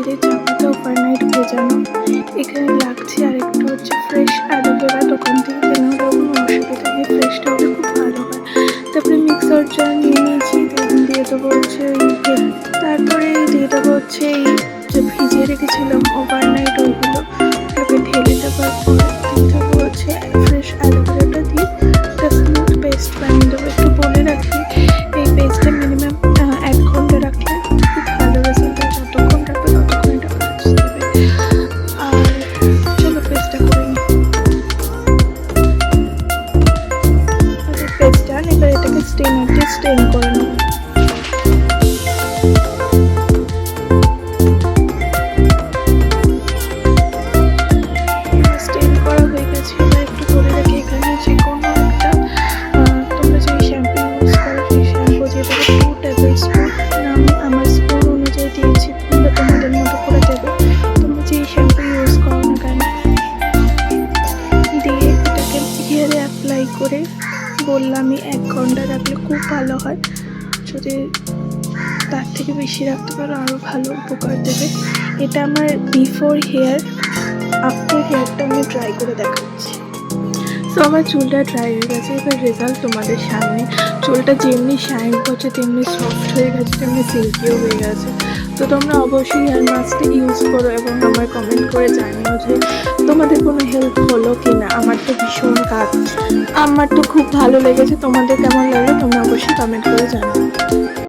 রাতে চাপাতে ওভারনাইট ভেজানো। এখানে লাগছে আর একটু হচ্ছে ফ্রেশ অ্যালোভেরা, দোকান থেকে কেনা হলেও কোনো অসুবিধা নেই, ফ্রেশটা হলে খুব ভালো হয়। তারপরে মিক্সার জার নিয়ে নিয়েছি, দিয়ে দেবো হচ্ছে তারপরে দিয়ে দেবো হচ্ছে এই যে ভিজিয়ে রেখেছিলাম ওভারনাইট ওইগুলো, তারপরে ঢেলে দেওয়ার পর দিয়ে দেবো হচ্ছে ফ্রেশ অ্যালোভেরাটা দিয়ে একটা স্মুথ পেস্ট বানিয়ে দেবো। একটু বলে রাখি, এই পেস্টটা মিনিমাম 1 ঘন্টা রাখলে খুব ভালো রেজাল্ট হয়। যতক্ষণ রাখবে ততক্ষণ এটা কাজ দেবে। আর চলো পেস্টটা করে নিই। পেস্টটা এবার এটাকে স্টেনার দিয়ে স্টেন করে নেবো। স্টেন করা হয়ে গেছে। এবার একটু বলে রাখি, এখানে যে কোনো একটা তোমরা যে শ্যাম্পু ইউজ করো সেই শ্যাম্পু দিয়ে দেবে 2 টেবিল স্পুন। আমি আমার স্পুন অনুযায়ী দিয়েছি, তোমরা তোমাদের মতো করে দেবে, তোমরা যে শ্যাম্পু ইউজ করো না কেন। দিয়ে এটাকে হেয়ারে অ্যাপ্লাই করে বললামই 1 ঘন্টা রাখলে খুব ভালো হয়। যদি তার থেকে বেশি রাখতে পারো আরও ভালো উপকার দেবে। এটা আমার বিফোর হেয়ার, আফটার হেয়ারটা আমি ট্রাই করে দেখাচ্ছি। সো আমার চুলটা ড্রাই হয়ে গেছে, এবার রেজাল্ট তোমাদের সামনে। চুলটা যেমনি শাইন করছে তেমনি সফট হয়ে গেছে, তেমনি সিল্কিও হয়ে গেছে। তো তোমরা অবশ্যই হেয়ার মাস্কটা ইউজ করো এবং আমার কমেন্ট করে জানিও যে তোমাদের কোনো হেল্প হলো কি না। আমার তো ভীষণ কাজ, আমার তো খুব ভালো লেগেছে। তোমাদের কেমন লাগলো তোমরা অবশ্যই কমেন্ট করে জানিও।